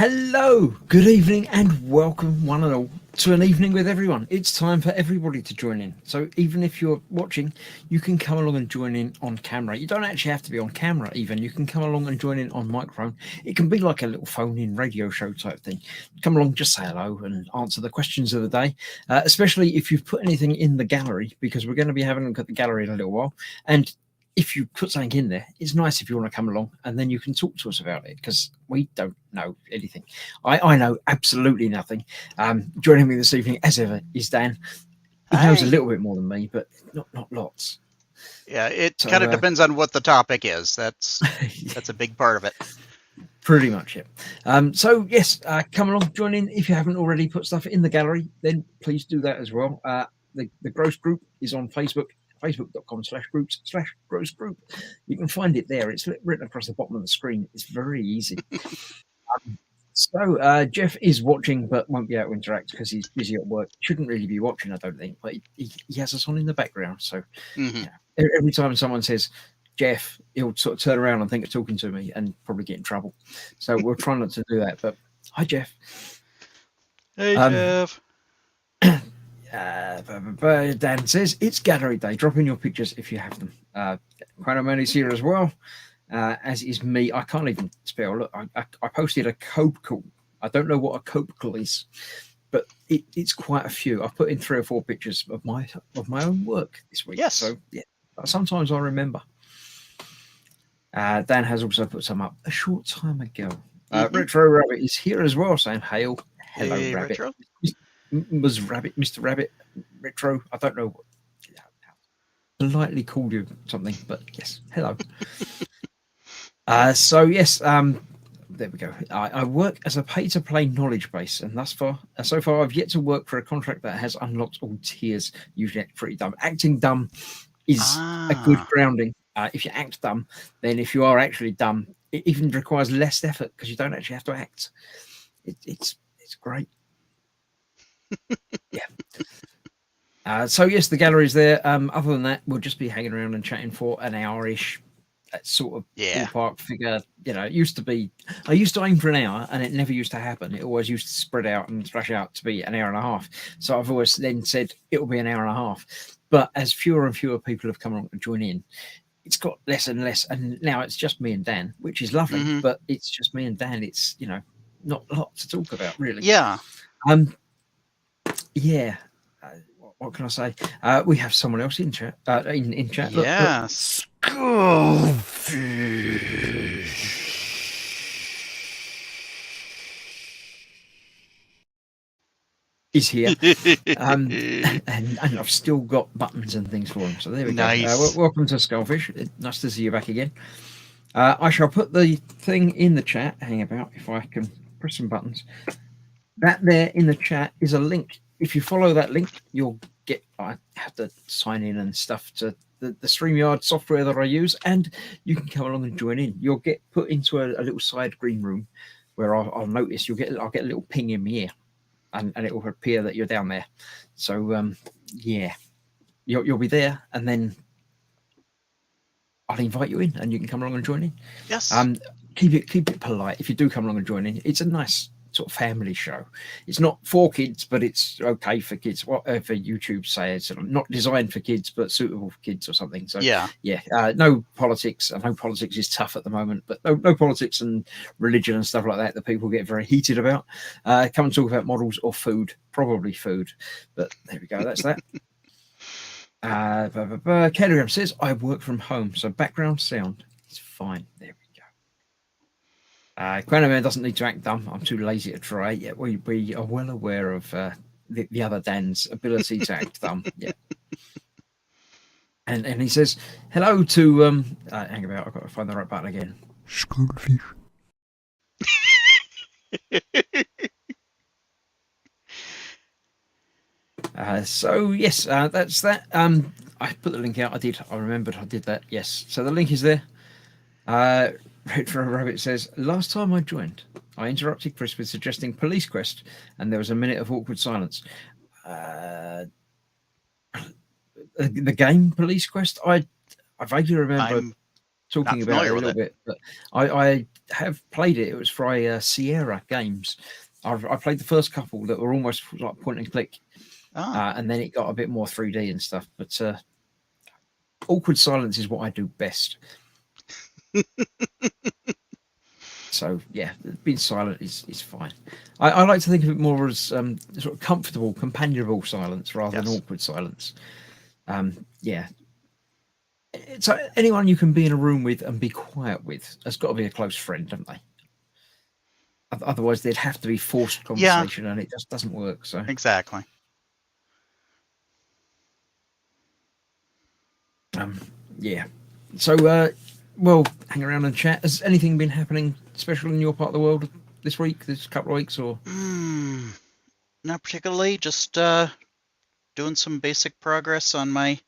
Hello, good evening, and welcome one and all to an evening with everyone. It's time for everybody to join in. So even if you're watching, you can come along and join in on camera. You don't actually have to be on camera even. You can come along and join in on microphone. It can be like a little phone-in radio show type thing. Come along, just say hello and answer the questions of the day, especially if you've put anything in the gallery, because we're going to be having a look at the gallery in a little while. And if you put something in there, it's nice if you want to come along and then you can talk to us about it, because we don't know anything. I know absolutely nothing. Joining me this evening, as ever, is Dan. He knows a little bit more than me, but not lots. Yeah, it kind of depends on what the topic is. That's a big part of it. Pretty much it. So yes, come along, join in. If you haven't already put stuff in the gallery, then please do that as well. The Gross Group is on Facebook. Facebook.com/groups/gross group. You can find it there. It's written across the bottom of the screen. It's very easy. So Jeff is watching but won't be able to interact because he's busy at work. Shouldn't really be watching, I don't think, but he has us on in the background. So every time someone says Jeff, he'll sort of turn around and think of talking to me and probably get in trouble. So we'll try not to do that. But hi, Jeff. Hey, Jeff. Dan says it's gallery day. Drop in your pictures if you have them. Quanaman is here as well, as is me. I can't even spell. Look, I posted a copical. I don't know what a copical is, but it's quite a few. I've put in 3 or 4 pictures of my own work this week. Yes. So yeah, sometimes I remember. Dan has also put some up a short time ago. Retro Rabbit is here as well, saying hail. Hello, hey, Rabbit. Retro. Was Rabbit, Mr. Rabbit, Retro? I don't know. Politely called you something, but yes, hello. So yes, there we go. I work as a pay-to-play knowledge base, and so far, I've yet to work for a contract that has unlocked all tiers. Usually, act pretty dumb. Acting dumb is a good grounding. If you act dumb, then if you are actually dumb, it even requires less effort because you don't actually have to act. It's great. Yeah. So yes, the gallery's there. Other than that, we'll just be hanging around and chatting for an hour-ish. That sort of ballpark figure. It used to be. I used to aim for an hour, and it never used to happen. It always used to spread out and thrash out to be an hour and a half. So I've always then said it will be an hour and a half. But as fewer and fewer people have come along to join in, it's got less and less. And now it's just me and Dan, which is lovely. But it's just me and Dan. It's not a lot to talk about, really. Yeah. Yeah. What can I say? We have someone else in chat. In chat. Yes. Is here. and I've still got buttons and things for him. So there we go. Welcome to Skullfish. Nice to see you back again. I shall put the thing in the chat. Hang about if I can press some buttons. That there in the chat is a link. If you follow that link, you'll get. I have to sign in and stuff to the StreamYard software that I use, and you can come along and join in. You'll get put into a little side green room where I'll notice I'll get a little ping in my ear, and it will appear that you're down there. So yeah, you'll be there, and then I'll invite you in, and you can come along and join in. Yes. Keep it polite. If you do come along and join in, it's a nice sort of family show. It's not for kids, but it's okay for kids. Whatever YouTube says, not designed for kids, but suitable for kids or something. So yeah. No politics. I know politics is tough at the moment, but no politics and religion and stuff like that people get very heated about. Come and talk about models or food, probably food. But there we go. That's that. Kelly says I work from home, so background sound is fine. There we go. Quanaman doesn't need to act dumb. I'm too lazy to try. Yeah, we are well aware of the other Dan's ability to act dumb. Yeah. And he says hello to hang about. I've got to find the right button again. Skullfish. So yes, that's that. I put the link out. I remembered I did that. Yes. So the link is there. Retro Rabbit says, last time I joined, I interrupted Chris with suggesting Police Quest, and there was a minute of awkward silence. The game Police Quest, I vaguely remember talking about it a little bit, but I have played it. It was for Sierra Games. I played the first couple that were almost like point and click, and then it got a bit more 3D and stuff. But awkward silence is what I do best. So yeah, being silent is fine. I like to think of it more as sort of comfortable, companionable silence rather than awkward silence. Yeah. So anyone you can be in a room with and be quiet with has got to be a close friend, haven't they? Otherwise, there'd have to be forced conversation, and it just doesn't work. So exactly. Yeah. So well, hang around and chat. Has anything been happening special in your part of the world this week, this couple of weeks, or? Not particularly. Just doing some basic progress on my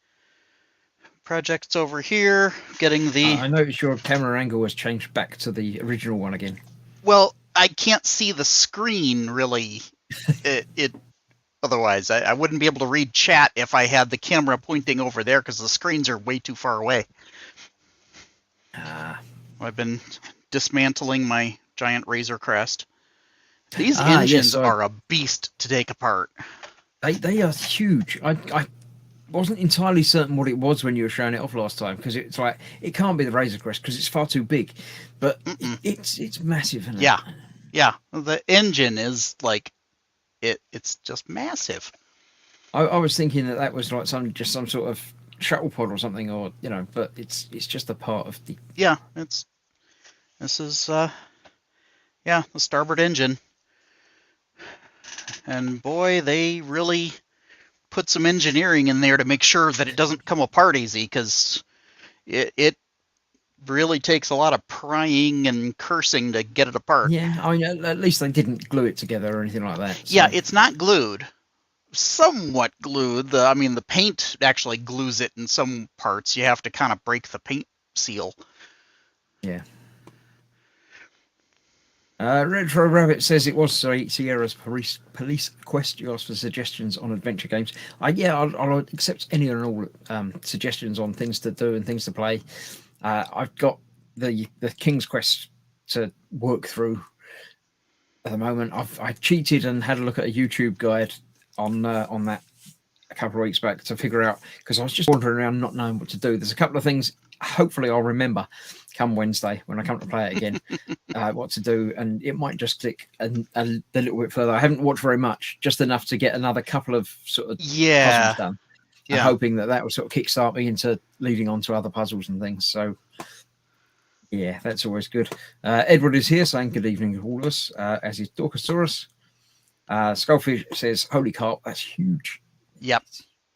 projects over here. Getting the. I noticed your camera angle has changed back to the original one again. Well, I can't see the screen really. it otherwise I wouldn't be able to read chat if I had the camera pointing over there because the screens are way too far away. I've been dismantling my giant Razor Crest. These engines are a beast to take apart. They are huge. I wasn't entirely certain what it was when you were showing it off last time, because it's like it can't be the Razor Crest because it's far too big, but it's massive. Isn't it? Yeah. The engine is like it's just massive. I was thinking that was like some sort of shuttle pod or something, or but it's just a part of the. Yeah, this is the starboard engine, and boy, they really put some engineering in there to make sure that it doesn't come apart easy, because it really takes a lot of prying and cursing to get it apart. Yeah, I mean, at least they didn't glue it together or anything like that. So. Yeah, it's not glued. Somewhat glued. The paint actually glues it in some parts. You have to kind of break the paint seal. Yeah. Retro Rabbit says it was Sierra's police quest. You asked for suggestions on adventure games. I'll accept any and all suggestions on things to do and things to play. I've got the King's Quest to work through at the moment. I've cheated and had a look at a YouTube guide on that a couple of weeks back to figure out, because I was just wandering around not knowing what to do. There's a couple of things hopefully I'll remember come Wednesday when I come to play it again what to do, and it might just click a little bit further. I haven't watched very much, just enough to get another couple of sort of puzzles done. I'm hoping that will sort of kickstart me into leading on to other puzzles and things. So yeah, that's always good. Edward is here saying good evening to all of us, as is Dorcosaurus. Skullfish says, holy carp, that's huge. Yep.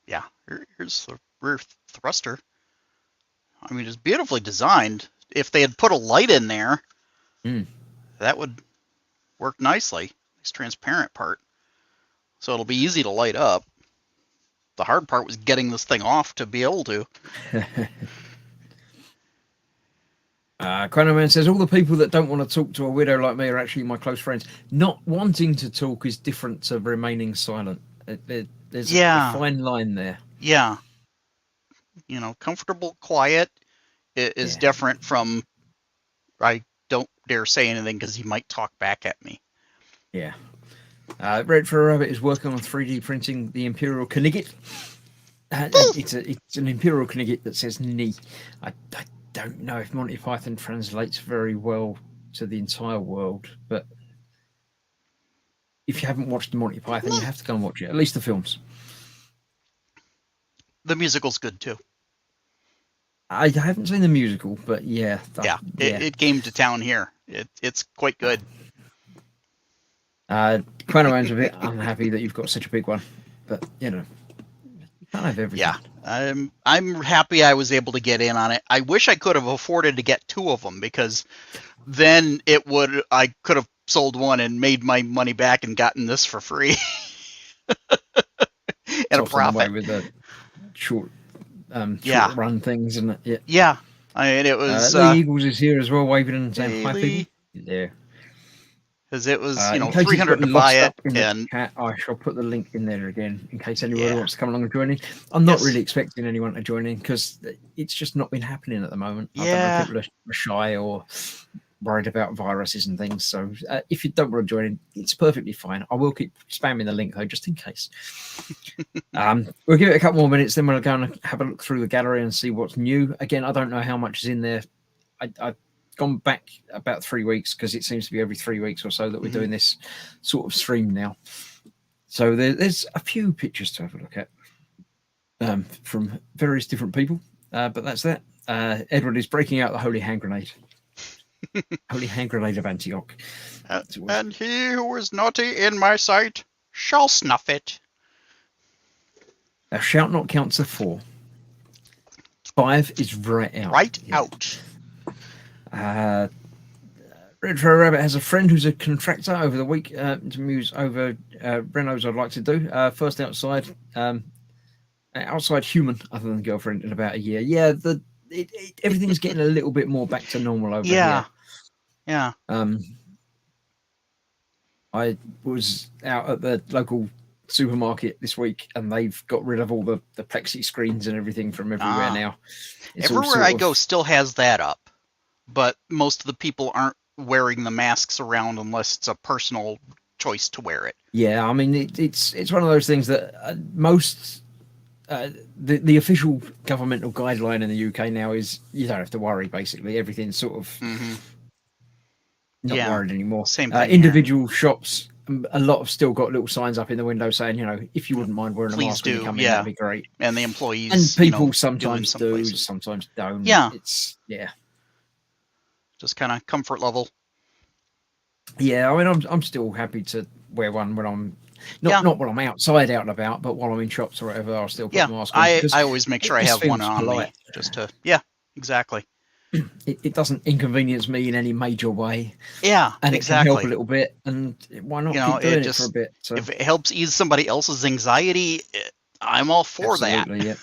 Yeah. Here's the rear thruster. I mean, it's beautifully designed. If they had put a light in there, that would work nicely. This transparent part. So it'll be easy to light up. The hard part was getting this thing off to be able to. Chronoman says, all the people that don't want to talk to a widow like me are actually my close friends. Not wanting to talk is different to remaining silent. There's a fine line there. Yeah. Comfortable, quiet is different from I don't dare say anything because he might talk back at me. Yeah. Red for a Rabbit is working on 3D printing the Imperial Knigget. It's an Imperial Knigget that says knee. I don't know if Monty Python translates very well to the entire world, but if you haven't watched Monty Python, you have to go and watch it, at least the films. The musical's good too. I haven't seen the musical, but yeah. It came to town here. It's quite good. Quanoman's a bit unhappy that you've got such a big one, but you can't have everything. Yeah, I'm happy I was able to get in on it. I wish I could have afforded to get two of them, because then I could have sold one and made my money back and gotten this for free. And a profit with the short run things, isn't it? Yeah. I mean, it was. Lee Eagles is here as well, waving and saying hi, people. Yeah. because it was, In case it's 300 got to buy lost it, up in the and chat, I shall put the link in there again in case anybody Yeah. wants to come along and join in. I'm not Yes. really expecting anyone to join in because it's just not been happening at the moment. I don't know Yeah. if people are shy or worried about viruses and things. So if you don't want to join in, it's perfectly fine. I will keep spamming the link though, just in case. We'll give it a couple more minutes, then we'll go and have a look through the gallery and see what's new. Again, I don't know how much is in there. I've gone back about 3 weeks because it seems to be every 3 weeks or so that we're doing this sort of stream now. So there's a few pictures to have a look at from various different people. But that's that. Edward is breaking out the holy hand grenade. Holy hand grenade of Antioch. And he who is naughty in my sight shall snuff it. Thou shalt not count to 4. 5 is right out. Right out. Retro Rabbit has a friend who's a contractor over the week to muse over Renos I'd like to do. First outside human other than girlfriend in about a year. Yeah, everything's getting a little bit more back to normal over here. Yeah. I was out at the local supermarket this week and they've got rid of all the plexi screens and everything from everywhere now. Everywhere I go still has that up, but most of the people aren't wearing the masks around unless it's a personal choice to wear it. Yeah, I mean it's one of those things that most the official governmental guideline in the UK now is you don't have to worry. Basically, everything's sort of not worried anymore. Same thing. Individual shops, a lot have still got little signs up in the window saying, if you wouldn't mind wearing a Please mask do, when you come in, that'd be great. And the employees and people sometimes do, places. sometimes don't. Yeah, it's just kind of comfort level. Yeah, I mean, I'm still happy to wear one when I'm not when I'm outside out and about, but while I'm in shops or whatever, I'll still put a mask on. I always make sure I have one on me, just to exactly. It doesn't inconvenience me in any major way. Yeah, and exactly. It can help a little bit, and why not keep doing it for a bit? So. If it helps ease somebody else's anxiety, I'm all for Absolutely, that.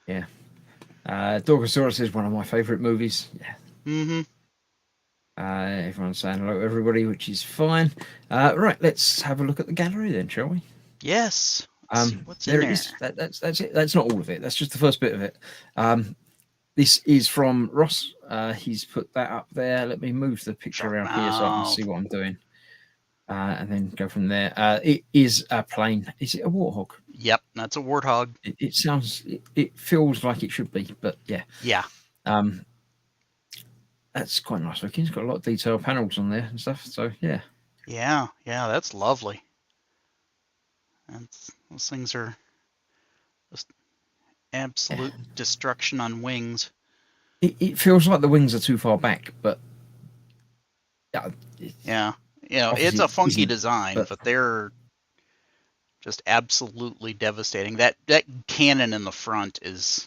Yeah. Dorgosaurus is one of my favourite movies. Yeah. Everyone's saying hello to everybody, which is fine. Right, let's have a look at the gallery then, shall we? Yes. What's there in there? It is. That's it. That's not all of it. That's just the first bit of it. This is from Ross. He's put that up there. Let me move the picture around here so I can see what I'm doing. And then go from there. It is a plane. Is it a warthog? Yep, that's a warthog. It sounds. It feels like it should be, but yeah. Yeah. That's quite nice looking. It's got a lot of detailed panels on there and stuff. So yeah. Yeah, that's lovely. Those things are just absolute destruction on wings. It feels like the wings are too far back, but yeah, it's a funky design, but they're just absolutely devastating. That cannon in the front is.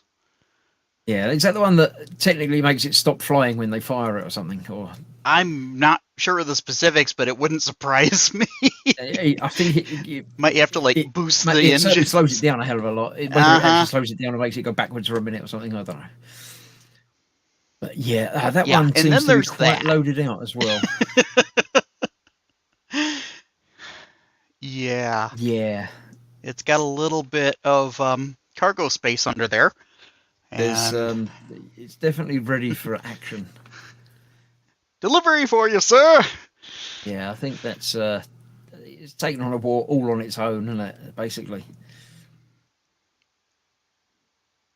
Yeah, is that the one that technically makes it stop flying when they fire it or something? Or I'm not sure of the specifics, but it wouldn't surprise me. I think it might have to boost the engine. It slows it down a hell of a lot. Whether it actually slows it down or makes it go backwards for a minute or something, I don't know. But yeah, that one seems to be quite loaded out as well. Yeah. Yeah. It's got a little bit of cargo space under there. There's it's definitely ready for action. Delivery for you, sir. Yeah, I think that's it's taken on a war all on its own, isn't it? Basically.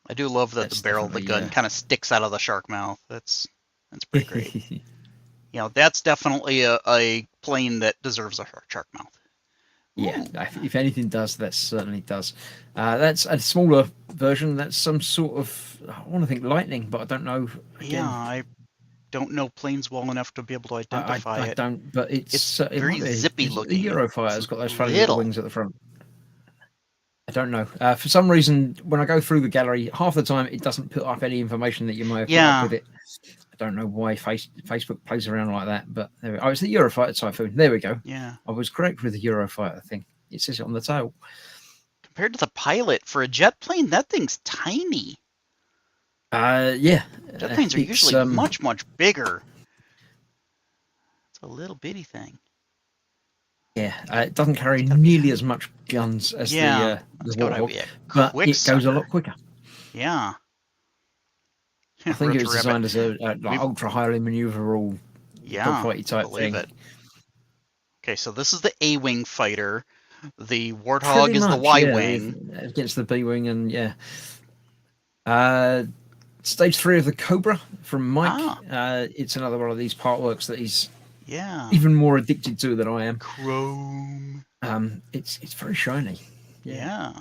I do love that the barrel of the gun kind of sticks out of the shark mouth. That's pretty great. That's definitely a plane that deserves a shark mouth. Yeah, if anything does, that certainly does. That's a smaller version. That's some sort of, I want to think lightning, but I don't know. Again, I don't know planes well enough to be able to identify it. I don't, but it's very zippy looking. The Eurofighter's got those funny little wings at the front. I don't know. For some reason, when I go through the gallery, half the time it doesn't put up any information that you might have put up with it. I don't know why Facebook plays around like that, but there we go. Oh, it's the Eurofighter Typhoon. There we go. Yeah. I was correct with the Eurofighter thing. It says it on the tail. Compared to the pilot, for a jet plane, that thing's tiny. Yeah. Jet planes are usually much, much bigger. It's a little bitty thing. Yeah, it doesn't carry gotta be nearly as much guns as Yeah, the that's gotta Warthog, be a but quick it goes a sucker. lot quicker. Yeah. I think it Roger was Rabbit. designed as a like We've ultra highly maneuverable Yeah, dogfighty I type believe thing. it. Okay, so this is the A-wing fighter. The Pretty Warthog is the much, yeah, Y-wing. against the B-wing, and yeah. Stage 3 of the Cobra from Mike. Ah, It's another one of these part works that he's yeah. even more addicted to than I am. Chrome. It's very shiny. Yeah.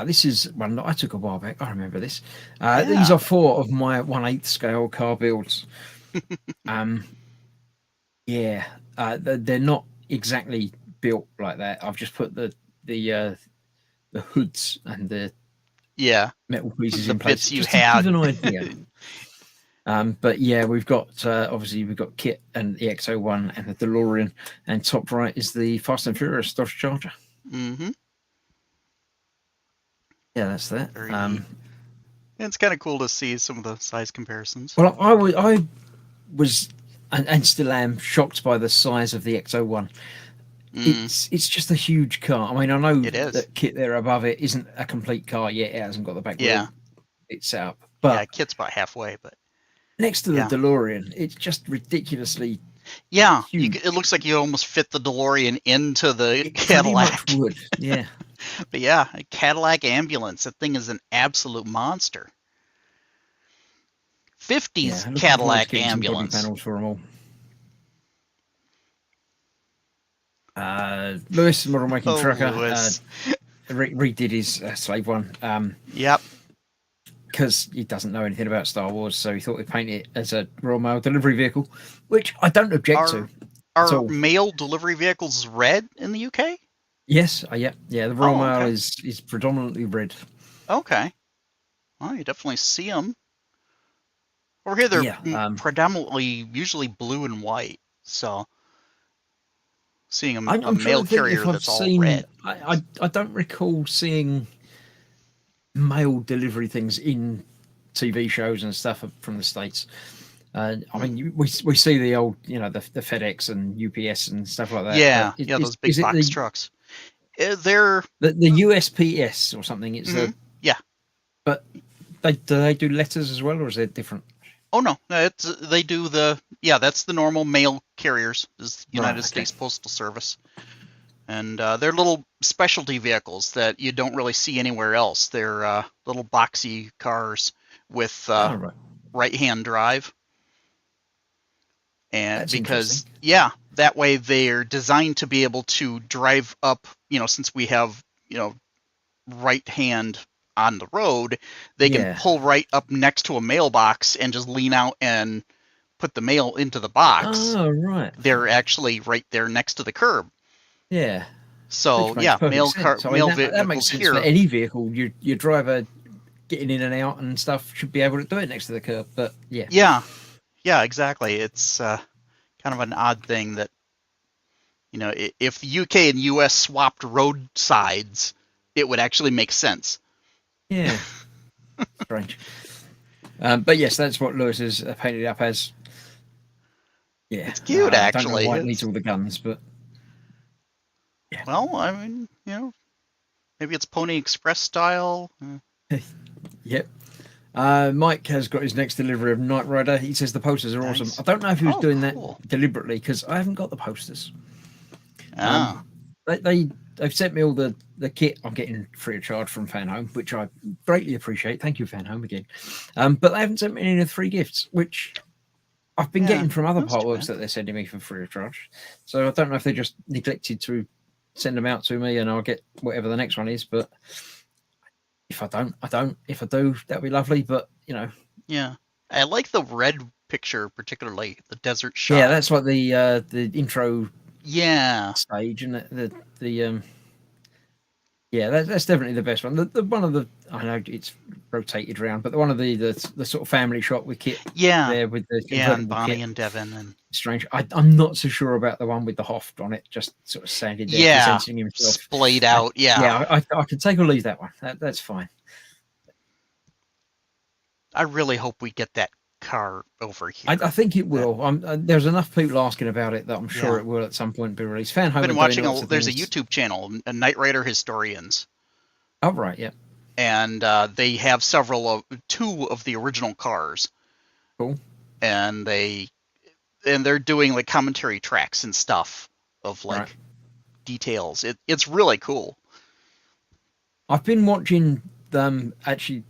This is one that I took a while back. I remember this. Yeah. These are 4 of my 1/8 scale car builds. Yeah, they're not exactly built like that. I've just put the hoods and the Yeah. metal pieces The in place bits you just to give had. an idea. But yeah, we've got obviously we've got Kit and the X01 and the DeLorean, and top right is the Fast and Furious Dodge Charger. Mm-hmm. Yeah, that's that. Very neat. It's kind of cool to see some of the size comparisons. Well, I was and still am shocked by the size of the X01. It's just a huge car. I mean, I know It is. that Kit there above it isn't a complete car yet. It hasn't got the back Yeah. wheel it's set up, Yeah, but Kit's about halfway, but next to the Yeah. DeLorean, it's just ridiculously yeah, huge. it looks like you almost fit the DeLorean into the It Cadillac. pretty much would, yeah. But yeah, a Cadillac ambulance. That thing is an absolute monster. 50s Yeah, looking forward to Cadillac getting some body ambulance. panels for them all. Lewis, model making Oh, trucker, Lewis. redid his slave one. Yep. Because he doesn't know anything about Star Wars, so he thought he'd paint it as a Royal Mail delivery vehicle, which I don't object to. Are mail delivery vehicles red in the UK? Yes, yeah. The Royal Mail okay. is predominantly red. Okay. Well, you definitely see them. Over here, they're predominantly usually blue and white. So seeing a mail carrier that's all red. I don't recall seeing mail delivery things in TV shows and stuff from the States. I mean, we see the old, the FedEx and UPS and stuff like that. Yeah, those big box trucks. They're the USPS or something. It's yeah. But do they do letters as well, or is it different? Oh no, they do that's the normal mail carriers. Is United States Postal Service, and they're little specialty vehicles that you don't really see anywhere else. They're little boxy cars with right-hand drive. And That's because that way they're designed to be able to drive up, since we have, right hand on the road, they can pull right up next to a mailbox and just lean out and put the mail into the box. Oh, right. They're actually right there next to the curb. Yeah. So mail that makes sense here. For any vehicle, your driver getting in and out and stuff should be able to do it next to the curb. But yeah, exactly. It's kind of an odd thing that, if the UK and US swapped road sides, it would actually make sense. Yeah. Strange. But yes, that's what Lewis has painted up as. Yeah. It's cute, actually. I don't know why it needs all the guns, but... Yeah. Well, I mean, maybe it's Pony Express style. Yep. Mike has got his next delivery of Knight Rider. He says the posters are awesome. I don't know if he was doing that deliberately, because I haven't got the posters. They've sent me all the kit I'm getting free of charge from Fan Home, which I greatly appreciate. Thank you, Fan Home, again. But they haven't sent me any of the free gifts, which I've been getting from other partworks that they're sending me for free of charge. So I don't know if they just neglected to send them out to me and I'll get whatever the next one is. But if I don't, I don't. If I do, that'd be lovely. But, Yeah. I like the red picture, particularly the desert shot. Yeah, that's like the intro stage, and that's definitely the best one. The one of the, I know it's rotated around, but the one of the sort of family shot with Kit there with the and Bonnie and Devin and strange. I'm not so sure about the one with the Hoft on it, just sort of standing there presenting himself splayed out. I could take or leave that one. That's fine. I really hope we get that car over here. I think it will. There's enough people asking about it that I'm sure Yeah. it will at some point be released. Fan Home I've been are doing watching. lots of There's a things. YouTube channel, Knight Rider Historians, Oh right, yeah, and they have two of the original cars, cool. and they're doing like commentary tracks and stuff of like Right. details. It's really cool. I've been watching them actually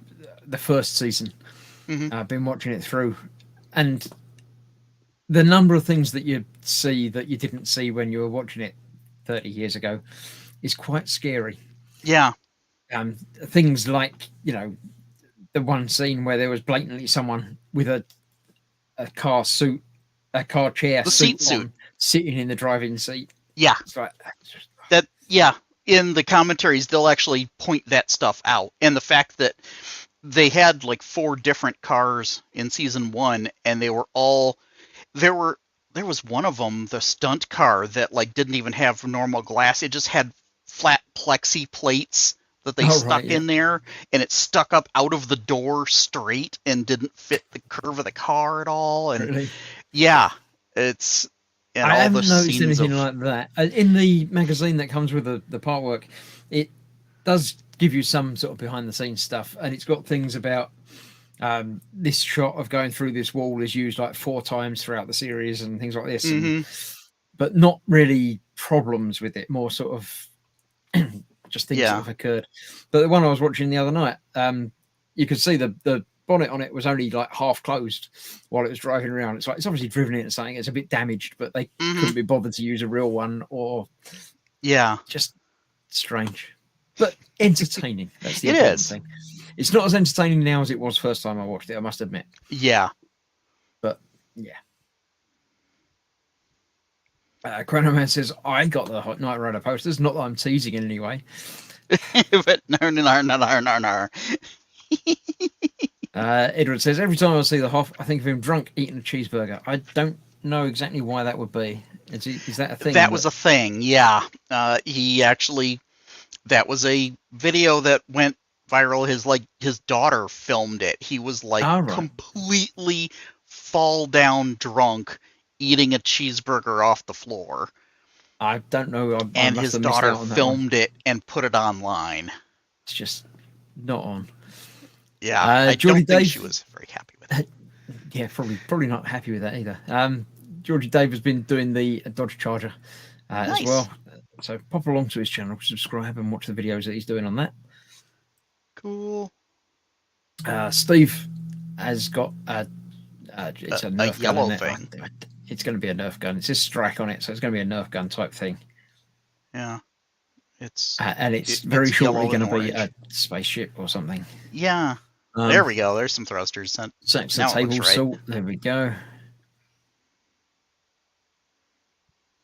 the first season. Hmm. I've been watching it through, and the number of things that you see that you didn't see when you were watching it 30 years ago is quite scary. Yeah. Things like, the one scene where there was blatantly someone with a car suit, a car chair The suit seat on, sitting in the driving seat. Yeah. It's like That. Yeah. In the commentaries, they'll actually point that stuff out, and the fact that they had like 4 different cars in season 1, and they were all there was one of them, the stunt car, that like didn't even have normal glass. It just had flat plexi plates that they stuck in there, and it stuck up out of the door straight and didn't fit the curve of the car at all. And really. yeah, it's and I all the haven't noticed scenes anything of like that. In the magazine that comes with the part work, it does give you some sort of behind the scenes stuff, and it's got things about this shot of going through this wall is used like 4 times throughout the series and things like this, but not really problems with it, more sort of just things that have occurred. But the one I was watching the other night, you could see the bonnet on it was only like half closed while it was driving around. It's like it's obviously driven into something. It's a bit damaged, but they couldn't be bothered to use a real one, or just strange, but entertaining. That's the important thing. It's not as entertaining now as it was first time I watched it, I must admit. Yeah. But yeah. Chronoman says, I got the Hot Knight Rider posters. Not that I'm teasing in any way. But no. Edward says, every time I see the Hoff, I think of him drunk eating a cheeseburger. I don't know exactly why that would be. Is that a thing? That was a thing, yeah. He actually, that was a video that went viral. His daughter filmed it. He was like completely fall down drunk eating a cheeseburger off the floor. I don't know. And his daughter filmed it and put it online. It's just not on. Yeah, I don't think she was very happy with it. Yeah, probably not happy with that either. Georgie Dave has been doing the Dodge Charger as well. So pop along to his channel, subscribe, and watch the videos that he's doing on that. Cool. Steve has got it's a Nerf yellow gun thing. It's going to be a Nerf gun. It's a strike on it, so it's going to be a Nerf gun type thing. Yeah, it's and it's very shortly going to be a spaceship or something. Yeah. There we go. There's some thrusters. So it's a table salt. There we go.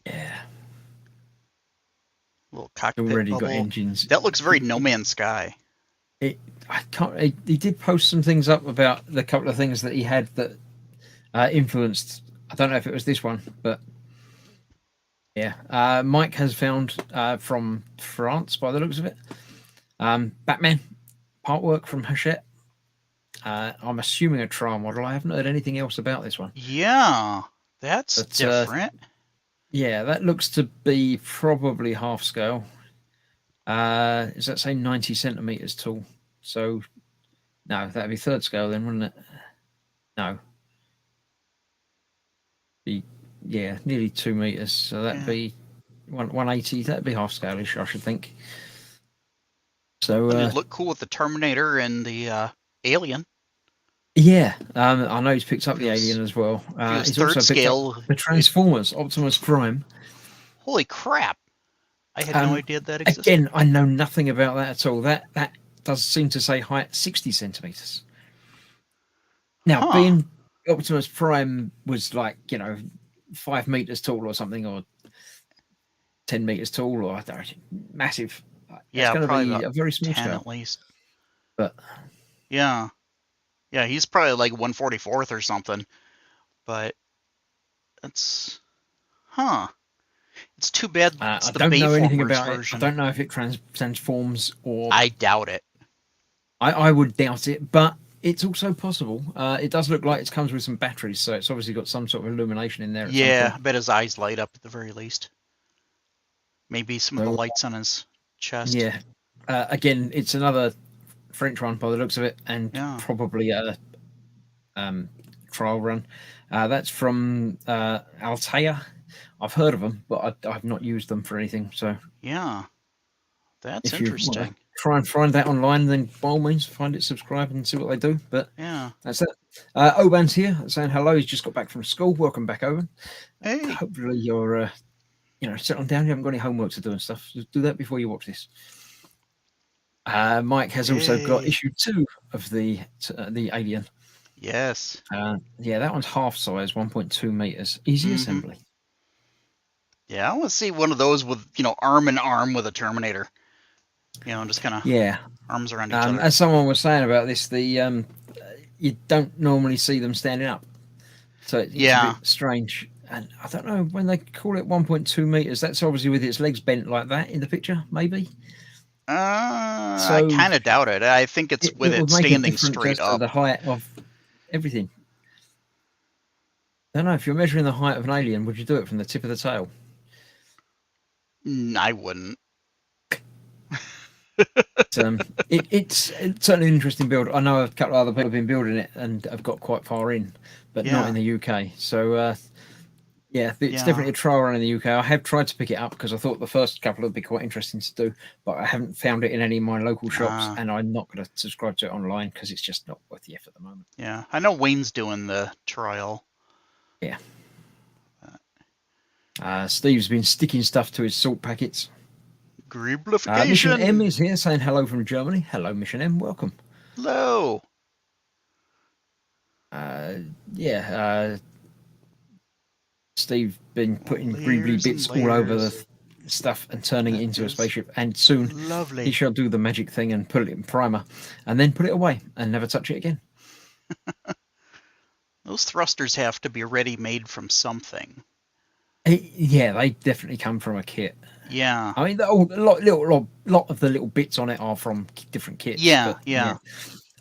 Yeah. Little cockpit already bubble. Got engines. That looks very No Man's Sky. He did post some things up about the couple of things that he had that influenced. I don't know if it was this one, but yeah. Mike has found from France, by the looks of it, Batman part work from Hachette. I'm assuming a trial model. I haven't heard anything else about this one. Yeah, that's different. Yeah, that looks to be probably half scale. Is that say 90 centimeters tall? So no, that'd be third scale then, wouldn't it? No. Yeah, nearly 2 meters. So that'd be 180. That'd be half scale-ish, I should think. So it'd look cool with the Terminator and the Alien. Yeah, I know he's picked up the Alien as well. He's third also scale. The Transformers, Optimus Prime. Holy crap! I had no idea that existed. Again, I know nothing about that at all. That does seem to say height 60 centimeters. Now, being Optimus Prime was like 5 meters tall or something, or 10 meters tall, or I don't know, massive. Yeah, it's going probably to be a very small 10 scale at least. But yeah, he's probably like 1/44th or something. But it's it's too bad. I don't know anything about it. I don't know if it transforms or. I doubt it. I would doubt it, but It's also possible. It does look like it comes with some batteries, so it's obviously got some sort of illumination in there at some Yeah, point. I bet his eyes light up at the very least. Maybe some of the So, lights on his chest. yeah. Again, it's another French one by the looks of it, and Yeah. probably a trial run. That's from Altea. I've heard of them, but I've not used them for anything. So Yeah. That's if you want to interesting. try and find that online, then by all means, find it, subscribe, and see what they do. But Yeah. that's it. Oban's here saying hello. He's just got back from school. Welcome back, Oban. Hey. Hopefully you're settling down. You haven't got any homework to do and stuff. Just do that before you watch this. Mike has also got Yay. issue 2 of the Alien. Yes. Yeah, that one's half size, 1.2 meters, easy assembly. Yeah, I want to see one of those with, arm in arm with a Terminator. Just kind of arms around each other. As someone was saying about this, you don't normally see them standing up, so it's a bit strange. And I don't know when they call it 1.2 meters. That's obviously with its legs bent like that in the picture, maybe. I kind of doubt it. I think it's with it standing straight up. The height of everything. I don't know if you're measuring the height of an alien. Would you do it from the tip of the tail? I wouldn't. It's certainly an interesting build. I know a couple of other people have been building it and have got quite far in, but not in the UK. So it's definitely a trial run in the UK. I have tried to pick it up because I thought the first couple would be quite interesting to do, but I haven't found it in any of my local shops, and I'm not going to subscribe to it online because it's just not worth the effort at the moment. Yeah, I know Wayne's doing the trial. Yeah. Steve's been sticking stuff to his salt packets. Greeblification. Mission M is here saying hello from Germany. Hello, Mission M. Welcome. Hello. Steve been putting greebly bits all over the stuff and turning it into a spaceship, and soon he shall do the magic thing and put it in primer and then put it away and never touch it again. Those thrusters have to be ready-made from something. Yeah, they definitely come from a kit. Yeah. I mean, a lot of the little bits on it are from different kits. Yeah.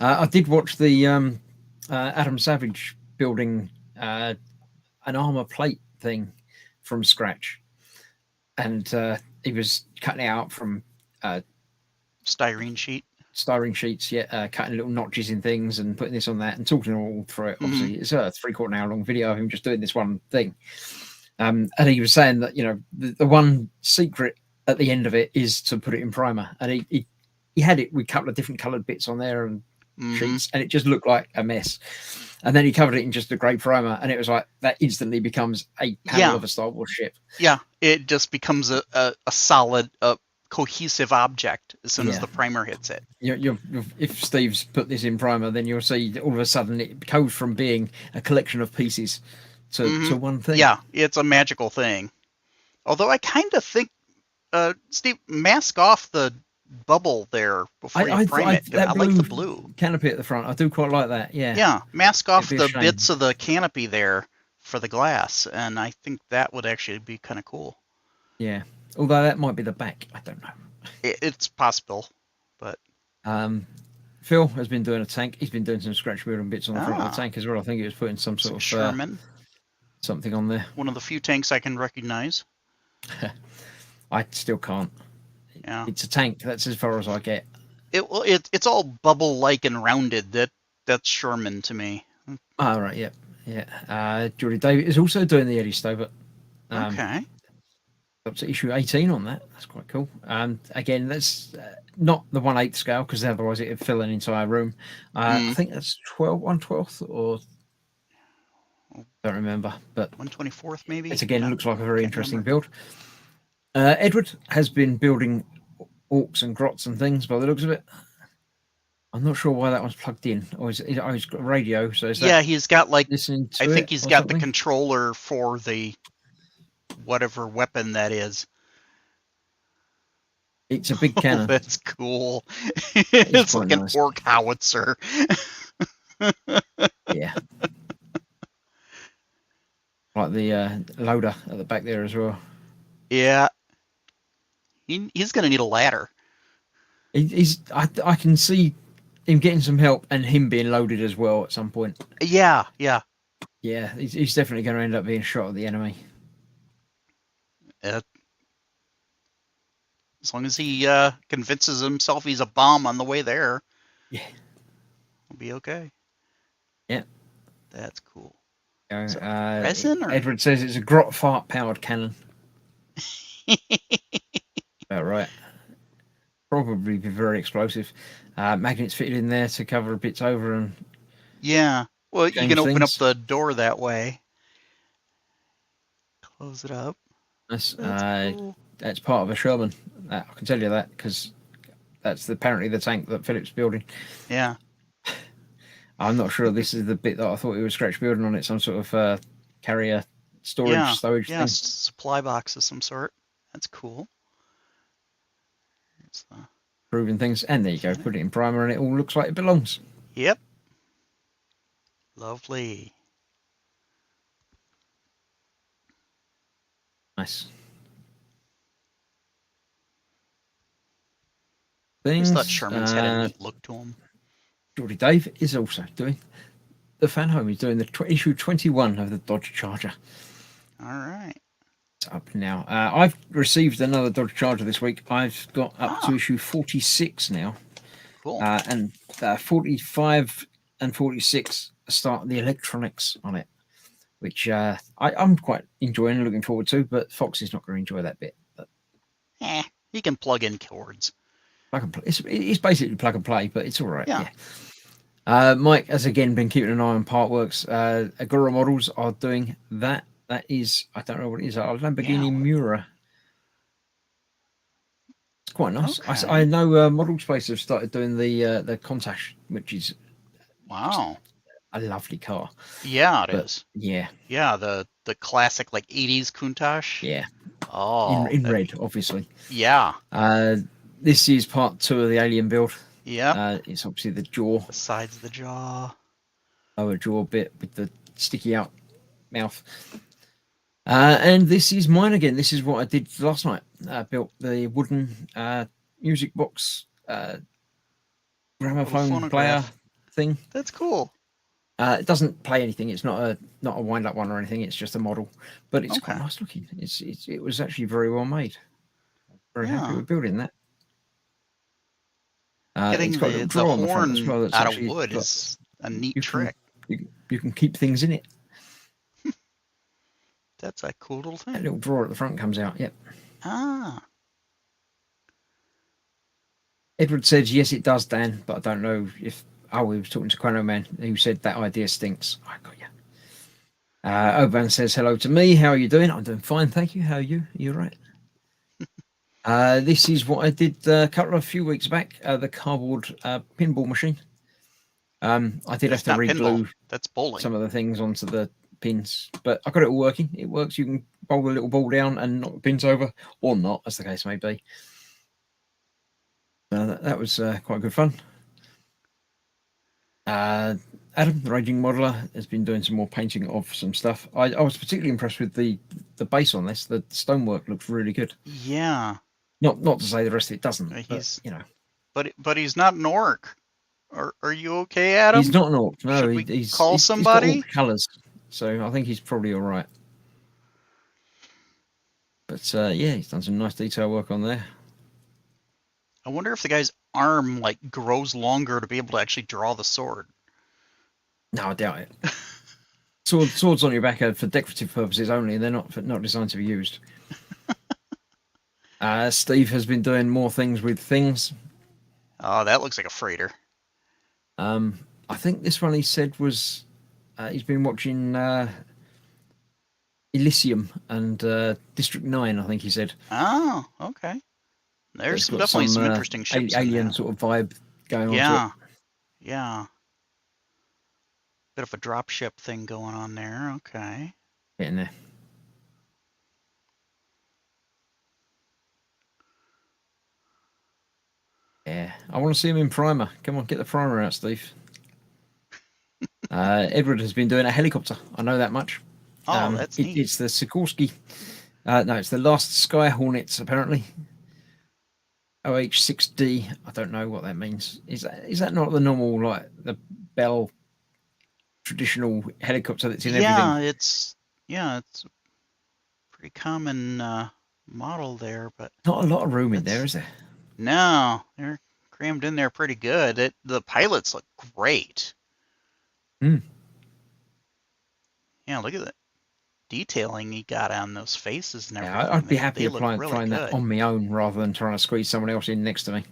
I did watch the Adam Savage building an armor plate thing from scratch, and he was cutting it out from styrene sheets, cutting little notches in things and putting this on that and talking all through it. Obviously, it's a 3/4 hour long video of him just doing this one thing. And he was saying that the one secret at the end of it is to put it in primer, and he had it with a couple of different coloured bits on there and sheets, and it just looked like a mess. And then he covered it in just a grey primer, and it was like that instantly becomes a panel of a Star Wars ship. Yeah, it just becomes a solid, cohesive object as soon as the primer hits it. If Steve's put this in primer, then you'll see all of a sudden it goes from being a collection of pieces to one thing. Yeah, it's a magical thing. Although I kind of think, Steve, mask off the bubble there before you frame it. I like the blue canopy at the front. I do quite like that. Yeah. Yeah, mask off the bits of the canopy there for the glass, and I think that would actually be kind of cool. Yeah, although that might be the back. I don't know. It's possible, but Phil has been doing a tank. He's been doing some scratch building bits on the front of the tank as well. I think he was putting some sort of Sherman. Something on there. One of the few tanks I can recognize. I still can't. Yeah. It's a tank. That's as far as I get. It's all bubble-like and rounded. That's Sherman to me. Oh, right. Yeah. Geordie David is also doing the Eddie Stover. Okay. Up to issue 18 on that. That's quite cool. Again, that's not the 1/8 scale because otherwise it would fill an entire room. I think that's 1/12 or don't remember, but 1/24 maybe. It again looks like a very interesting build. Edward has been building orcs and grots and things by the looks of it. I'm not sure why that one's plugged in. He's got a radio. So he's got I think he's got something? The controller for the whatever weapon that is. It's a big cannon. That's cool. It's like nice. An orc howitzer. Yeah. Like the loader at the back there as well. Yeah. He's going to need a ladder. I can see him getting some help and him being loaded as well at some point. Yeah, yeah. Yeah, he's definitely going to end up being shot at the enemy. Uh, as long as he convinces himself he's a bomb on the way there, Yeah, we'll be okay. yeah. That's cool. So, Resin or? Edward says it's a grot fart powered cannon. About right. Probably be very explosive. Magnets fitted in there to cover bits over and Yeah. Well, you can change open up things. the door that way. Close it up. That's cool. that's part of a Sherman. I can tell you that because that's apparently the tank that Philip's building. Yeah. I'm not sure this is the bit that I thought he was scratch building on it. Some sort of carrier storage thing. Supply box of some sort. That's cool. Proving things, and there you go. Put it in primer, and it all looks like it belongs. Yep. Lovely. Nice. I Things. just thought Sherman's had a neat look to him. Geordie Dave is also doing the fan home. He's doing the issue 21 of the Dodge Charger. All right. It's up now. I've received another Dodge Charger this week. I've got up to issue 46 now. Cool. And 45 and 46 start the electronics on it, which I'm quite enjoying and looking forward to, but Fox is not going to enjoy that bit. But he can plug in cords. Plug and play. It's basically plug and play, but it's all right. Yeah. Mike has again been keeping an eye on Partworks. Agora Models are doing that. That is, I don't know what it is. A Lamborghini Miura. It's quite nice. Okay. I know Model Space have started doing the Countach, which is wow, a lovely car. Yeah, it is. Yeah. Yeah, the classic like 80s Countach. Yeah. Oh. In red, obviously. Yeah. This is part 2 of the Alien build. Yeah. It's obviously the jaw. The sides of the jaw. Lower jaw bit with the sticky out mouth. And this is mine again. This is what I did last night. I built the wooden music box gramophone player thing. That's cool. It doesn't play anything. It's not a wind up one or anything. It's just a model, but it's quite nice looking. It was actually very well made. Very happy with building that. Getting it's got the drawer on the front horn as well. out of wood is a neat trick. You can keep things in it. That's a cool little thing. That little drawer at the front comes out. Yep. Edward says yes, it does, Dan, but I don't know if. Oh, we were talking to Chrono Man, who said that idea stinks. I got you. Oban says hello to me. How are you doing? I'm doing fine, thank you. How are you? You're right. This is what I did a few weeks back. The cardboard pinball machine. I did have to re-glue some of the things onto the pins, but I got it all working. It works. You can bowl the little ball down and knock the pins over, or not, as the case may be. That was quite good fun. Adam, the Raging Modeler, has been doing some more painting of some stuff. I was particularly impressed with the base on this. The stonework looks really good. Yeah. Not to say the rest of it doesn't. But, you know. But he's not an orc. Are you okay, Adam? He's not an orc. No, he's call somebody. He's got orc colours, so I think he's probably all right. But yeah, he's done some nice detail work on there. I wonder if the guy's arm like grows longer to be able to actually draw the sword. No, I doubt it. Swords on your back are for decorative purposes only. They're not designed to be used. Steve has been doing more things with things. Oh, that looks like a freighter. I think this one he said was he's been watching Elysium and District 9, I think he said. Oh, okay. There's definitely some interesting ships. Alien sort of vibe going on to it. Yeah. Bit of a drop ship thing going on there. Okay. Getting there. Yeah, I want to see him in primer. Come on, get the primer out, Steve. Edward has been doing a helicopter. I know that much. Oh, that's neat. It's the Sikorsky. No, it's the last Sky Hornets, apparently. OH6D. I don't know what that means. Is that not the normal, like the Bell traditional helicopter that's in everything? It's a pretty common model there, but Not a lot of room in there, it's is there? no, they're crammed in there pretty good. The pilots look great. Hmm. Yeah, look at the detailing he got on those faces and Yeah, everything. I'd be They happy look applying really trying that good. on my own rather than trying to squeeze someone else in next to me.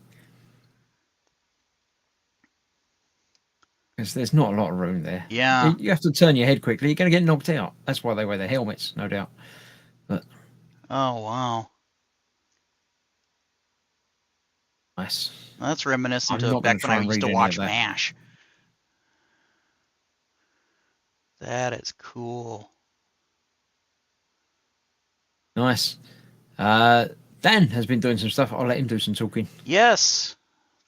Because there's not a lot of room there. Yeah. You have to turn your head quickly. You're going to get knocked out. That's why they wear their helmets, no doubt. But Oh wow. nice. That's reminiscent I'm of not going back to when I try and used read to any of watch that. MASH. That is cool. Nice. Dan has been doing some stuff. I'll let him do some talking. Yes,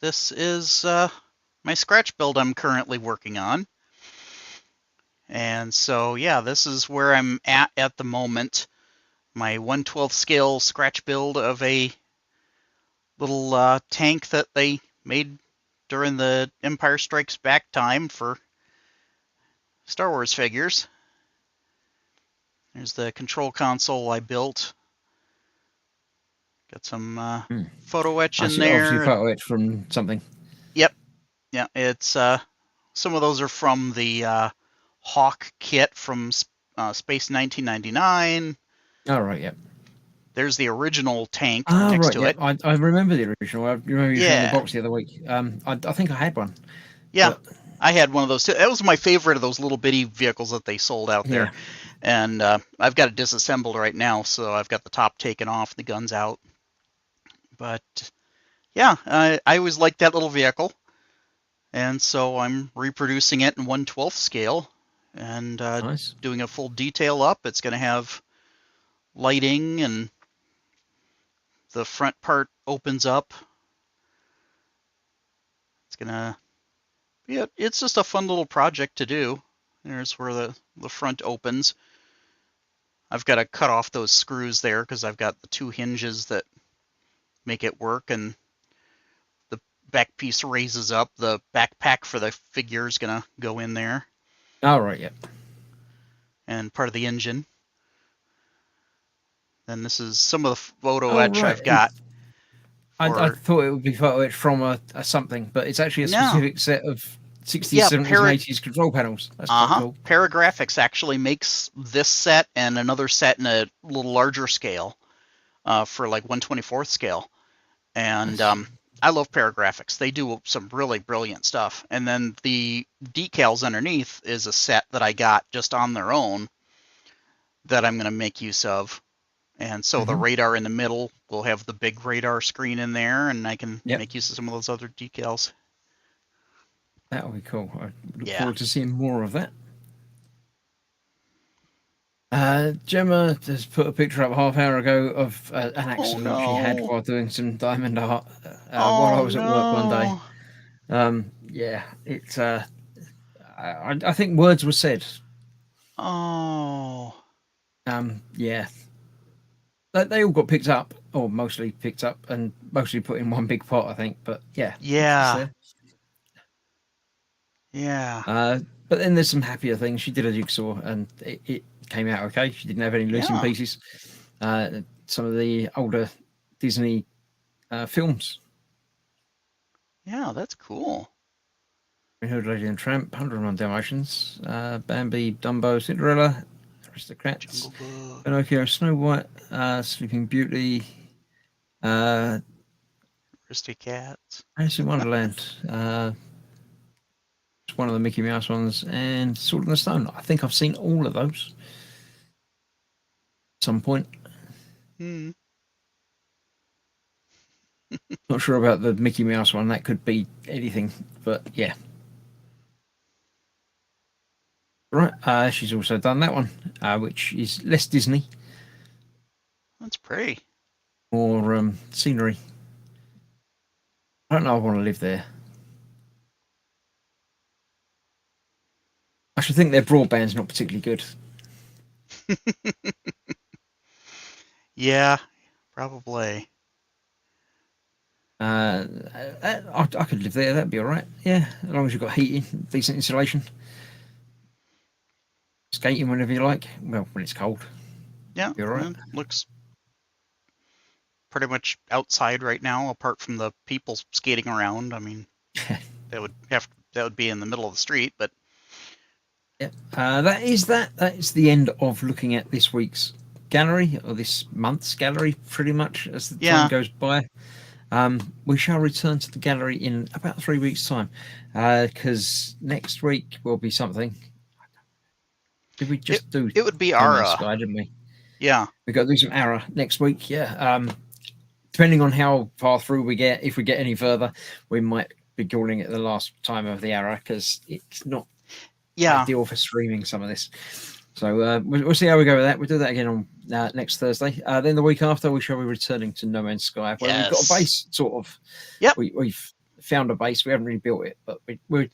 this is my scratch build I'm currently working on. And so, yeah, this is where I'm at the moment. My 1/12 scale scratch build of a little tank that they made during the Empire Strikes Back time for Star Wars figures. There's the control console I built. Got some Hmm. photo etch I in see, obviously, there. photo it from something. Yep, yeah, it's some of those are from the Hawk kit from Space 1999. Oh, right, yeah. There's the original tank Ah, next right, to yeah. it. I remember the original. I remember you showing the Yeah, box the other week. I think I had one, yeah. but I had one of those too. That was my favorite of those little bitty vehicles that they sold out there. yeah, And I've got it disassembled right now, so I've got the top taken off, the guns out. But yeah, I always liked that little vehicle, and so I'm reproducing it in 1/12 scale and nice. doing a full detail up. It's going to have lighting, and the front part opens up. It's gonna yeah, it's just a fun little project to do. There's where the front opens. I've got to cut off those screws there because I've got the two hinges that make it work, and the back piece raises up. The backpack for the figure is gonna go in there, Oh, right, yeah. and part of the engine. Then this is some of the photo Oh, etch right. I've got I for thought it would be photo etched from a something, but it's actually a no, specific set of 60s, yeah, 70s, and 80s control panels. That's quite cool. Paragraphics actually makes this set and another set in a little larger scale for like 1/24th scale. And Nice. I love Paragraphics. They do some really brilliant stuff. And then the decals underneath is a set that I got just on their own that I'm going to make use of. And so the Mm-hmm. radar in the middle will have the big radar screen in there, and I can Yep, make use of some of those other decals. that'll be cool. I look Yeah. forward to seeing more of that. Gemma just put a picture up half hour ago of an Oh accident she had no. while doing some diamond art while I Oh was at work one day. no. Yeah, it's. I think words were said. Oh. Yeah, they all got picked up, or mostly picked up, and mostly put in one big pot, I think. But yeah, it's Yeah. there. Yeah. Uh, but then there's some happier things. She did a jigsaw, and it came out okay. She didn't have any loose in Yeah. pieces. Some of the older Disney films. Yeah, that's cool. Hood, Lady and Tramp, 101 Dalmatians, Bambi, Dumbo, Cinderella, Aristocrats, Jungle Book, Pinocchio, Snow White, Sleeping Beauty, uh, Aristocats. Alice in Wonderland, it's one of the Mickey Mouse ones, and Sword in the Stone. I think I've seen all of those at some point. Hmm. Not sure about the Mickey Mouse one. That could be anything, but yeah. Right. She's also done that one, which is less Disney, That's pretty. more scenery. I don't know. I want to live there. I should think their broadband's not particularly good. Yeah, probably. I could live there. That'd be all right. Yeah, as long as you've got heating, decent insulation, skating whenever you like. Well, when it's cold, Yeah, be all right. it looks pretty much outside right now, apart from the people skating around. I mean, that would be in the middle of the street, but Yeah, that is that. That is the end of looking at this week's gallery or this month's gallery, pretty much as the time yeah, goes by. We shall return to the gallery in about 3 weeks' time, because next week will be something. Did we just do it would be No our Man's Sky, didn't we? yeah. We got to do some Ara next week. Yeah. Depending on how far through we get, if we get any further, we might be calling it the last time of the Ara because it's not ideal for streaming some of this. So we'll see how we go with that. We'll do that again on next Thursday. Then the week after, we shall be returning to No Man's Sky, where we've got a base, sort of. Yep. We've found a base. We haven't really built it, but we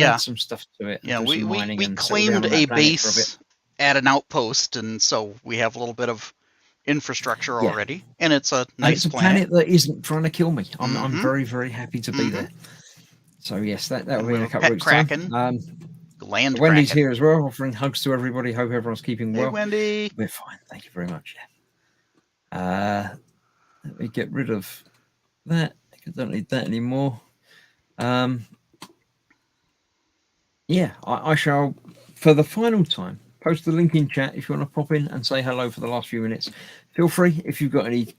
add some stuff to it. Yeah, we claimed a base at an outpost, and so we have a little bit of infrastructure already, and it's a nice planet that isn't trying to kill me. I'm very, very happy to be there. So yes, that will be in a couple of weeks' time. Wendy's here as well, offering hugs to everybody. Hope everyone's keeping well. Hey, Wendy. We're fine. Thank you very much. Let me get rid of that. I don't need that anymore. Yeah, I shall, for the final time, post the link in chat if you want to pop in and say hello for the last few minutes. Feel free. If you've got anything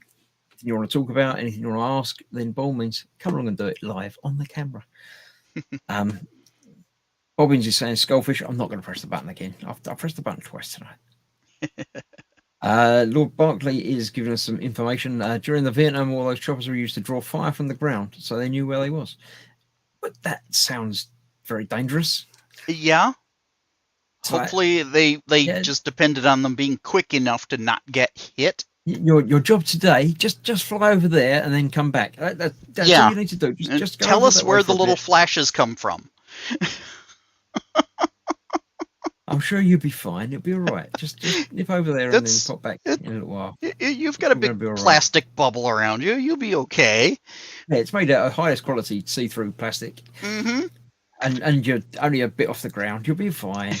you want to talk about, anything you want to ask, then by all means, come along and do it live on the camera. Bobbins is saying Skullfish. I'm not going to press the button again. I've pressed the button twice tonight. Lord Barclay is giving us some information. During the Vietnam War, those choppers were used to draw fire from the ground, so they knew where they was. But that sounds very dangerous. Yeah. So hopefully they just depended on them being quick enough to not get hit. Your job today, just fly over there and then come back. That's all you need to do. Just go tell us where the little flashes come from. I'm sure you'll be fine. It'll be all right. Just nip over there and then pop back in a little while. You've got a big plastic bubble around you. You'll be okay. Yeah, it's made out of highest quality see-through plastic. Mm-hmm. And you're only a bit off the ground. You'll be fine.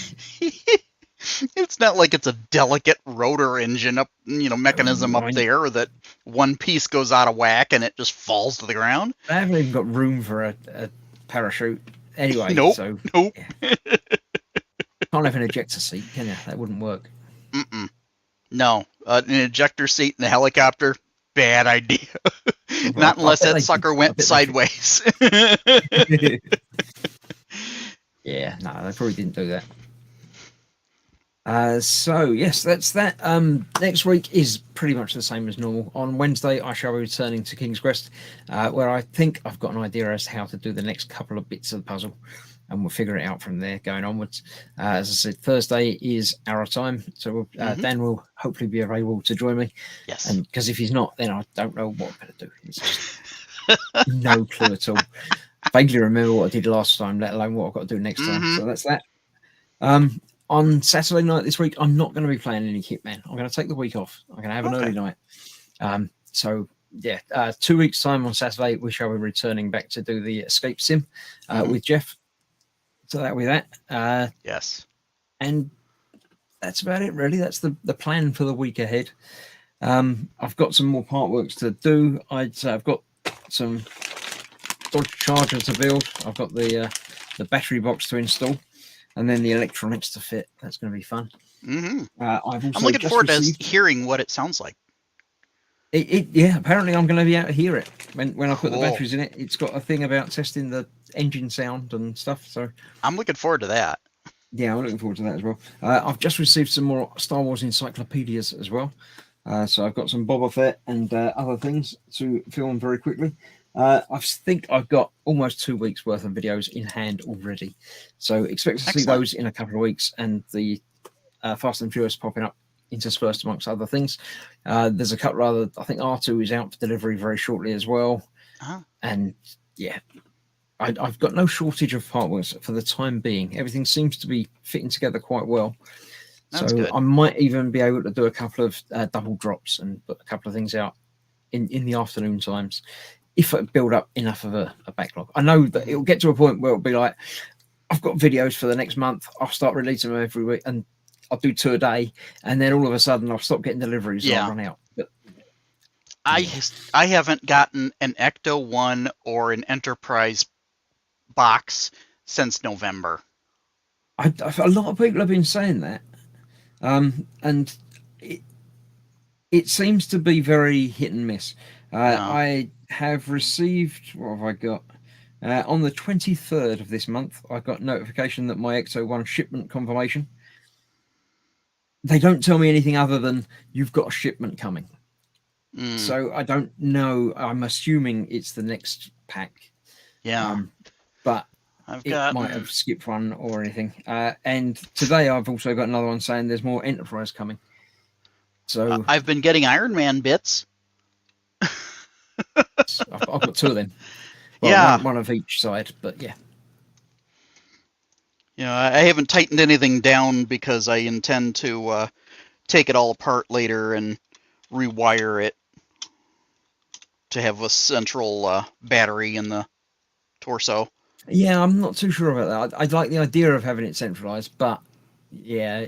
It's not like it's a delicate rotor engine mechanism up there that one piece goes out of whack and it just falls to the ground. I haven't even got room for a parachute anyway. Nope. So, nope. Yeah. Can't have an ejector seat, can you? That wouldn't work. No. An ejector seat in the helicopter, bad idea. Not unless that sucker went sideways. Yeah, no, they probably didn't do that. So yes, that's that. Next week is pretty much the same as normal. On Wednesday, I shall be returning to King's Quest, where I think I've got an idea as to how to do the next couple of bits of the puzzle, and we'll figure it out from there going onwards. As I said, Thursday is our time, so Dan will hopefully be available to join me. Yes. And because if he's not, then I don't know what I'm going to do. It's just no clue at all. Vaguely remember what I did last time, let alone what I've got to do next time. So that's that. On Saturday night this week, I'm not going to be playing any Hitman. I'm going to take the week off. I'm going to have an early night. So, yeah, 2 weeks' time on Saturday, we shall be returning back to do the Escape Sim with Jeff. So that'll be that. Yes. And that's about it, really. That's the plan for the week ahead. I've got some more part works to do. I've got some Dodge Charger to build. I've got the battery box to install. And then the electronics to fit. That's going to be fun. I'm looking forward to hearing what it sounds like. Yeah, apparently I'm going to be able to hear it when I put the batteries in it. It's got a thing about testing the engine sound and stuff. So I'm looking forward to that. Yeah, I'm looking forward to that as well. I've just received some more Star Wars encyclopedias as well. So I've got some Boba Fett and other things to film very quickly. I think I've got almost 2 weeks worth of videos in hand already. So expect to see those in a couple of weeks, and the Fast and Furious popping up interspersed amongst other things. There's a couple other, I think R2 is out for delivery very shortly as well. And yeah, I've got no shortage of partworks for the time being. Everything seems to be fitting together quite well. That's so good. I might even be able to do a couple of double drops and put a couple of things out in the afternoon times. if I build up enough of a backlog. I know that it'll get to a point where it'll be like, I've got videos for the next month. I'll start releasing them every week, and I'll do 2 a day, and then all of a sudden I'll stop getting deliveries and I'll run out. But I haven't gotten an Ecto 1 or an Enterprise box since November. a lot of people have been saying that, and it seems to be very hit and miss. I have received, what have I got? On the 23rd of this month, I got notification that my XO1 shipment confirmation. They don't tell me anything other than you've got a shipment coming. So I don't know. I'm assuming it's the next pack. Yeah. But might have skipped one or anything. And today I've also got another one saying there's more Enterprise coming. So I've been getting Iron Man bits. I've got 2 of them. Well, yeah, one of each side, but yeah. I haven't tightened anything down because I intend to take it all apart later and rewire it to have a central battery in the torso. Yeah, I'm not too sure about that. I'd like the idea of having it centralized, but yeah,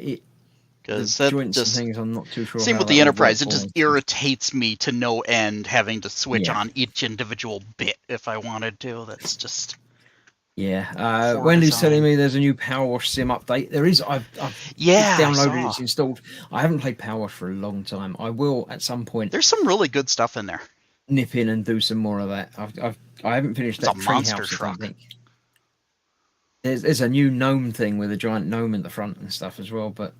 because the joints and things, I'm not too sure. Same with the Enterprise, it just irritates me to no end having to switch on each individual bit if I wanted to. That's just Wendy's telling me there's a new Power Wash Sim update. There is. I've downloaded it. It's installed. I haven't played Power Wash for a long time. I will at some point. There's some really good stuff in there. Nip in and do some more of that. I haven't finished that monster treehouse. truck. I think there's a new gnome thing with a giant gnome in the front and stuff as well. But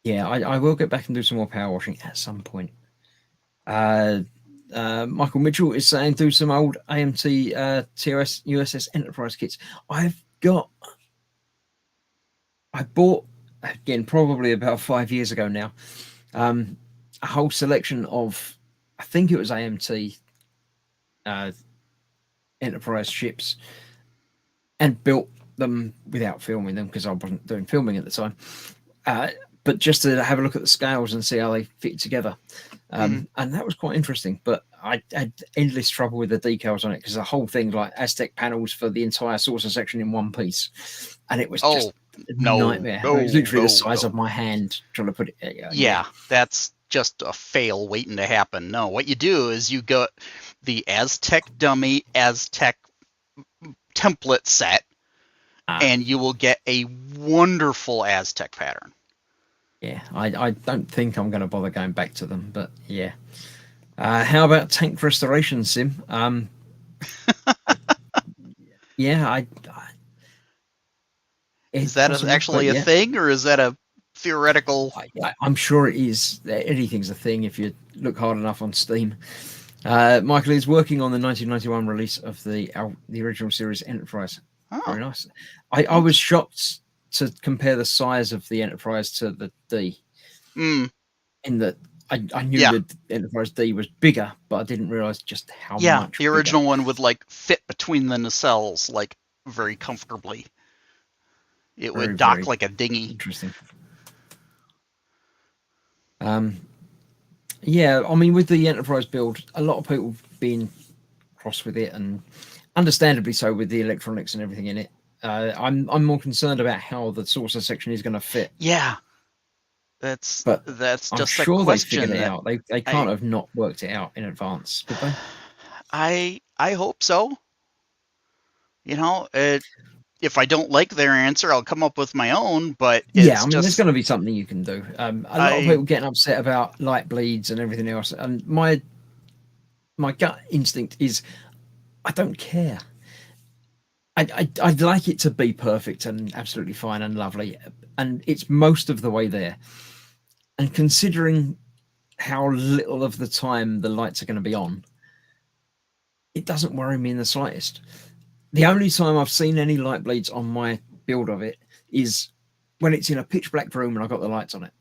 yeah, I will get back and do some more power washing at some point. Michael Mitchell is saying do some old AMT TOS USS Enterprise kits. I bought, again, probably about 5 years ago now, a whole selection of, I think it was AMT Enterprise ships, and built them without filming them because I wasn't doing filming at the time. But just to have a look at the scales and see how they fit together. And that was quite interesting. But I had endless trouble with the decals on it because the whole thing, like Aztec panels for the entire saucer section in one piece. And it was just a nightmare. It was literally the size of my hand trying to put it. Yeah, that's just a fail waiting to happen. No, what you do is you got the Aztec dummy, Aztec template set, and you will get a wonderful Aztec pattern. Yeah, I don't think I'm going to bother going back to them, but yeah. How about tank restoration sim? Yeah, is that actually a thing, or is that a theoretical? I'm sure it is. Anything's a thing if you look hard enough on Steam. Michael is working on the 1991 release of the original series Enterprise. Oh. Very nice. I was shocked to compare the size of the Enterprise to the D. In that I knew that Enterprise D was bigger, but I didn't realize just how much. Yeah, the original one would fit between the nacelles very comfortably. It would dock like a dinghy. Interesting. Yeah, I mean, with the Enterprise build, a lot of people have been cross with it, and understandably so with the electronics and everything in it. I'm more concerned about how the saucer section is going to fit. Yeah, that's just I'm sure they figured it out. They can't have not worked it out in advance, could they? I hope so. If I don't like their answer, I'll come up with my own. But there's going to be something you can do. A lot of people getting upset about light bleeds and everything else, and my gut instinct is, I don't care. I'd like it to be perfect and absolutely fine and lovely, and it's most of the way there. And considering how little of the time the lights are going to be on, it doesn't worry me in the slightest. The only time I've seen any light bleeds on my build of it is when it's in a pitch black room and I've got the lights on it.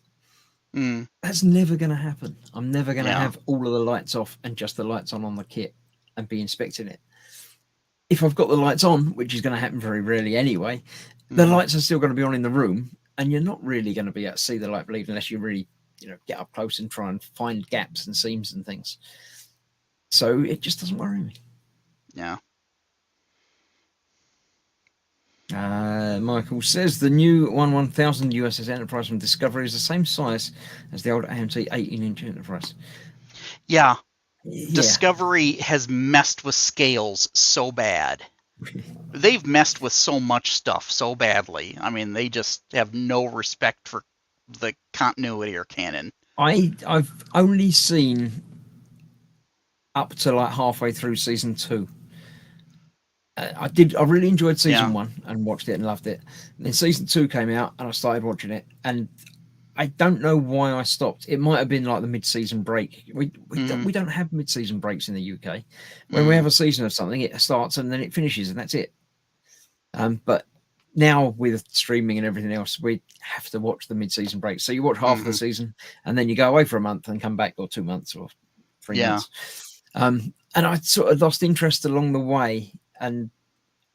That's never going to happen. I'm never going to have all of the lights off and just the lights on the kit and be inspecting it. If I've got the lights on, which is going to happen very rarely anyway, the lights are still going to be on in the room, and you're not really going to be able to see the light bleed unless you really, get up close and try and find gaps and seams and things. So it just doesn't worry me. Yeah. Michael says the new 1000 USS Enterprise from Discovery is the same size as the old AMT 18-inch Enterprise. Yeah. Yeah. Discovery has messed with scales so bad. They've messed with so much stuff so badly. I mean, they just have no respect for the continuity or canon. I've only seen up to like halfway through season 2. I really enjoyed season 1 and watched it and loved it. And then season 2 came out and I started watching it, and I don't know why I stopped. It might have been like the mid-season break. We don't have mid-season breaks in the UK. When we have a season of something, it starts and then it finishes and that's it. But now with streaming and everything else, we have to watch the mid-season break. So you watch half of the season and then you go away for a month and come back, or 2 months or 3 months. And I sort of lost interest along the way, and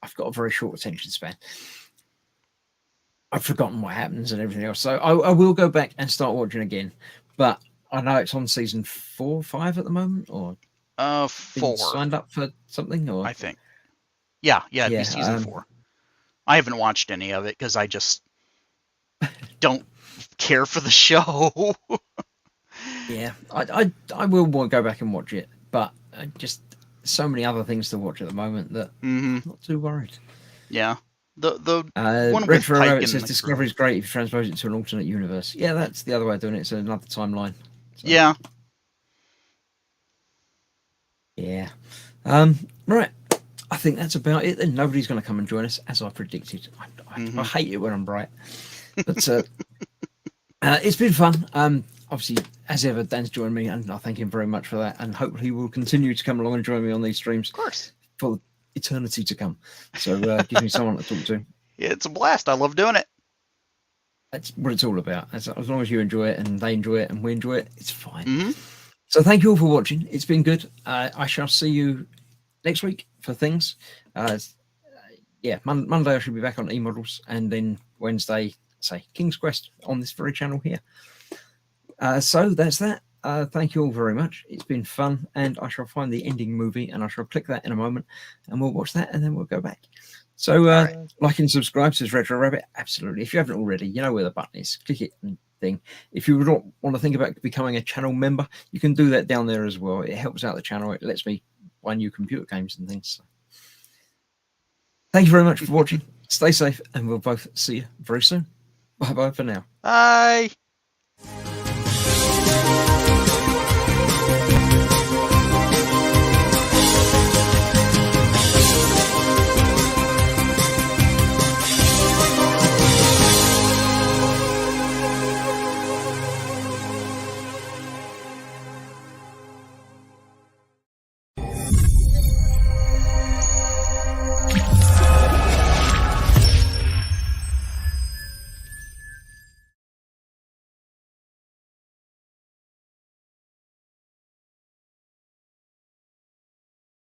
I've got a very short attention span. I've forgotten what happens and everything else. So I will go back and start watching again. But I know it's on season 4 or 5 at the moment, or 4. Signed up for something, or I think. Yeah, it'd be season 4. I haven't watched any of it because I just don't care for the show. Yeah, I will go back and watch it, but just so many other things to watch at the moment that I'm not too worried. Yeah. The one with Retro Pike Rabbit and says the Discovery crew. is great if you transpose it to an alternate universe. Yeah, that's the other way of doing it. It's another timeline. So. Yeah. Yeah. Right. I think that's about it then. Nobody's going to come and join us, as I predicted. I hate it when I'm bright. But it's been fun. Obviously, as ever, Dan's joined me, and I thank him very much for that. And hopefully he will continue to come along and join me on these streams. Of course. For eternity to come. So gives me someone to talk to. It's a blast. I love doing it. That's what it's all about. As long as you enjoy it and they enjoy it and we enjoy it, it's fine. Mm-hmm. So thank you all for watching. It's been good. I shall see you next week for things. Monday I should be back on eModels, and then Wednesday, say, King's Quest on this very channel here. So that's that. Thank you all very much. It's been fun, and I shall find the ending movie, and I shall click that in a moment, and we'll watch that, and then we'll go back. So like and subscribe, says Retro Rabbit. Absolutely. If you haven't already, you know where the button is. Click it and thing. If you don't want to think about becoming a channel member, you can do that down there as well. It helps out the channel. It lets me buy new computer games and things. So. Thank you very much for watching. Stay safe, and we'll both see you very soon. Bye-bye for now. Bye.